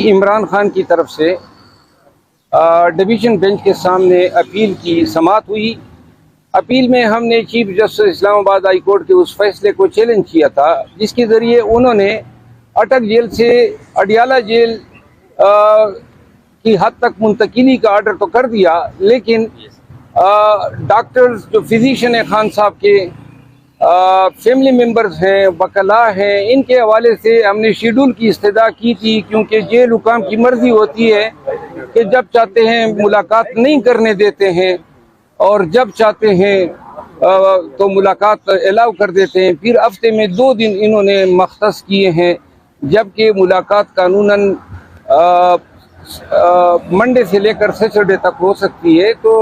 इमरान खान की तरफ से डिवीज़न बेंच के सामने अपील की समाअत हुई। अपील में हमने chief justice Islamabad high court के उस फैसले को चैलेंज किया था जिसके ज़रिए उन्होंने अटक जेल से अडियाला जेल की हद तक मुंतकिली का आर्डर तो कर दिया, लेकिन डॉक्टर्स जो फिजिशियन है खान साहब के फैमिली मेंबर्स हैं, वकला हैं, इनके हवाले से हमने शेड्यूल की इस्तदा की थी, क्योंकि जेल हुकाम की मर्जी होती है कि जब चाहते हैं मुलाकात नहीं करने देते हैं और जब चाहते हैं तो मुलाकात अलाउ कर देते हैं। फिर हफ्ते में 2 दिन इन्होंने मख्तस किए हैं, जबकि मुलाकात कानूनन मंडे से लेकर सैटरडे तक हो सकती है। तो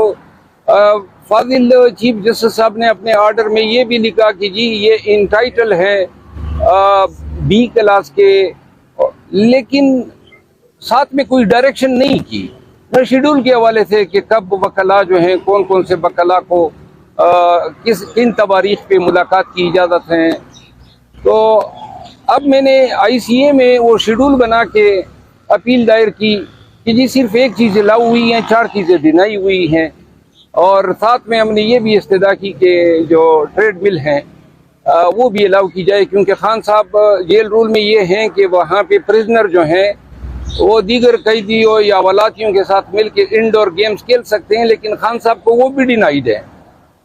फाजिल चीफ जस्टिस साहब ने अपने ऑर्डर में ये भी लिखा कि जी ये इंटाइटल है बी क्लास के, लेकिन साथ में कोई डायरेक्शन नहीं की न शेड्यूल के हवाले से कि कब वकला जो हैं, कौन कौन से वकला को किन तवारीख पे मुलाकात की इजाज़त है। तो अब मैंने ICA में वो शेड्यूल बना के अपील दायर की कि जी सिर्फ एक चीज़ अलाउ हुई हैं, 4 चीज़ें डिनाई हुई हैं। और साथ में हमने ये भी इस्तदा की कि जो ट्रेड मिल हैं वो भी अलाउ की जाए, क्योंकि खान साहब जेल रूल में ये हैं कि वहाँ पे प्रिजनर जो हैं वो दीगर कैदियों या वलातियों के साथ मिल के इंडोर गेम्स खेल सकते हैं, लेकिन खान साहब को वो भी डिनाइड है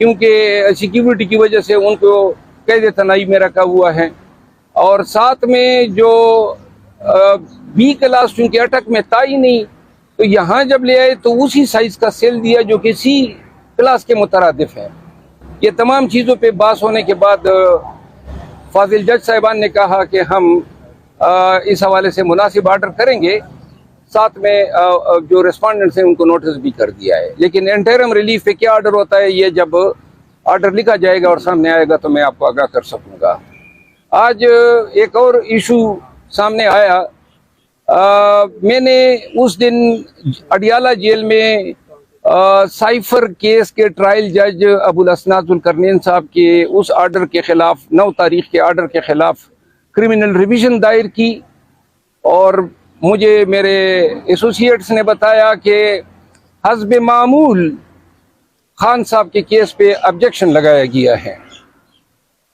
क्योंकि सिक्योरिटी की वजह से उनको कैद तनाई में रखा हुआ है। और साथ में जो बी क्लास चूँकि अटक में था ही नहीं, तो यहाँ जब ले आए तो उसी साइज़ का सेल दिया जो कि सी क्लास के मुतरादिफ है। ये तमाम चीज़ों पे बात होने के बाद फाजिल जज साहिबान ने कहा कि हम इस हवाले से मुनासिब आर्डर करेंगे, साथ में जो रिस्पॉन्डेंट्स हैं उनको नोटिस भी कर दिया है। लेकिन इंटरिम रिलीफ पे क्या आर्डर होता है, ये जब आर्डर लिखा जाएगा और सामने आएगा तो मैं आपको आगाह कर सकूँगा। आज एक और इशू सामने आया। मैंने उस दिन अडियाला जेल में साइफर केस के ट्रायल जज अबुल असनाद जुल्करनैन साहब के उस आर्डर के खिलाफ 9 तारीख के आर्डर के खिलाफ क्रिमिनल रिवीजन दायर की, और मुझे मेरे एसोसिएट्स ने बताया कि हस्ब मामूल खान साहब के केस पे ऑब्जेक्शन लगाया गया है।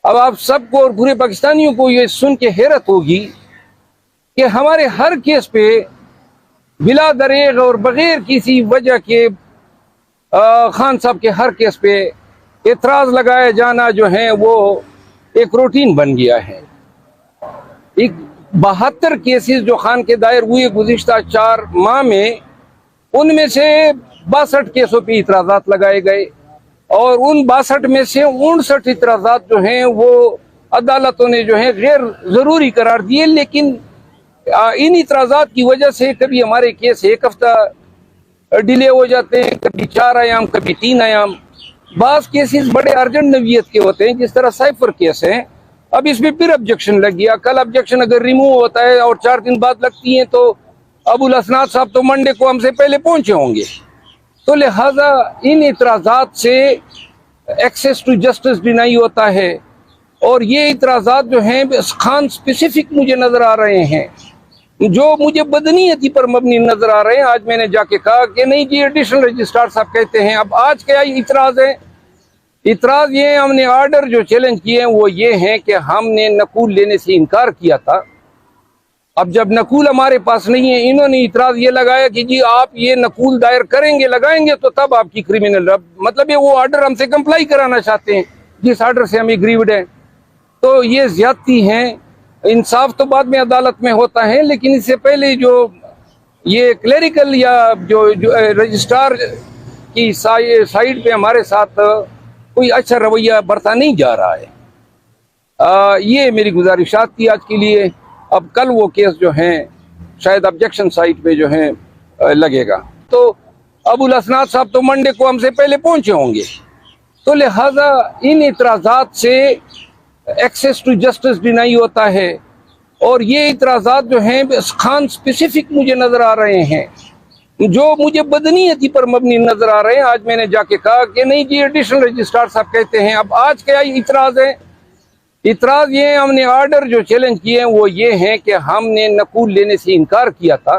अब आप सबको और पूरे पाकिस्तानियों को ये सुन के हैरत होगी कि हमारे हर केस पे बिला दरेग और बगैर किसी वजह के खान साहब के हर केस पे एतराज़ लगाया जाना जो है वो एक रूटीन बन गया है। एक 72 केसेस जो खान के दायर हुए गुज़िश्ता 4 माह में, उनमें से 62 केसों पे इतराज़ात लगाए गए और उन 62 में से 59 इतराज़ात जो हैं वो अदालतों ने जो है गैर ज़रूरी करार दिए। लेकिन इन इतराज़ात की वजह से कभी हमारे केस 1 हफ्ता डिले हो जाते हैं, कभी 4 आयाम, कभी 3 आयाम। बाज़ केसेस बड़े अर्जेंट नवीयत के होते हैं, जिस तरह साइफर केस है। अब इसमें फिर ऑब्जेक्शन लग गया। कल ऑब्जेक्शन अगर रिमूव होता है और 4 दिन बाद लगती हैं तो अबुल असनाद साहब तो मंडे को हमसे पहले पहुंचे होंगे। तो लिहाजा इन इतराज़ात से एक्सेस टू जस्टिस डिनाई होता है, और ये इतराज़ात जो हैं खान स्पेसिफिक मुझे नज़र आ रहे हैं, जो मुझे बदनीयती पर मबनी नजर आ रहे हैं। आज मैंने जाके कहा कि नहीं जी एडिशनल रजिस्ट्रार साहब कहते हैं। अब आज क्या इतराज़ है? इतराज़ ये हमने आर्डर जो चैलेंज किए हैं वो ये हैं कि हमने नकूल लेने से इनकार किया था। अब जब नकूल हमारे पास नहीं है, इन्होंने इतराज़ ये लगाया कि जी आप ये नकूल दायर करेंगे, लगाएंगे तो तब आपकी क्रिमिनल, मतलब ये वो आर्डर हमसे कंप्लाई कराना चाहते हैं जिस आर्डर से हम एग्रीव्ड हैं। तो ये ज्यादती हैं। इंसाफ तो बाद में अदालत में होता है, लेकिन इससे पहले जो ये क्लेरिकल या जो रजिस्ट्रार की साइड पे हमारे साथ कोई अच्छा रवैया बरता नहीं जा रहा है। ये मेरी गुजारिशात थी आज के लिए। अब कल वो केस जो हैं शायद ऑब्जेक्शन साइड पे जो है लगेगा, तो अबुल असनाद साहब तो मंडे को हमसे पहले पहुंचे होंगे। तो लिहाजा इन इतराज़ात से एक्सेस टू जस्टिस डिनाई होता है, और ये इतराज़ात जो हैं खान स्पेसिफिक मुझे नज़र आ रहे हैं, जो मुझे बदनीयती पर मबनी नज़र आ रहे हैं। आज मैंने जाके कहा कि नहीं जी एडिशनल रजिस्ट्रार साहब कहते हैं। अब आज क्या इतराज़ है? इतराज़ ये हमने आर्डर जो चैलेंज किए हैं वो ये हैं कि हमने नकूल लेने से इनकार किया था।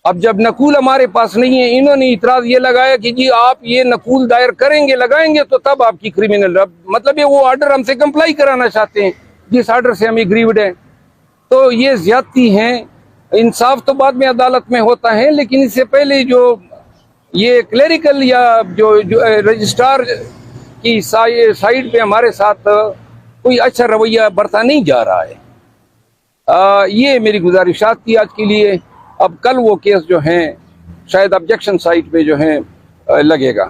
अब जब नकूल हमारे पास नहीं है, इन्होंने इतराज ये लगाया कि जी आप ये नकूल दायर करेंगे, लगाएंगे तो तब आपकी क्रिमिनल, मतलब ये वो ऑर्डर हमसे कंप्लाई कराना चाहते हैं जिस ऑर्डर से हम एग्रीव्ड हैं। तो ये ज्यादती हैं। इंसाफ तो बाद में अदालत में होता है, लेकिन इससे पहले जो ये क्लेरिकल या जो रजिस्ट्रार की साइड पे हमारे साथ कोई अच्छा रवैया बरता नहीं जा रहा है। ये मेरी गुजारिशात थी आज के लिए। अब कल वो केस जो हैं शायद ऑब्जेक्शन साइड पे जो है लगेगा।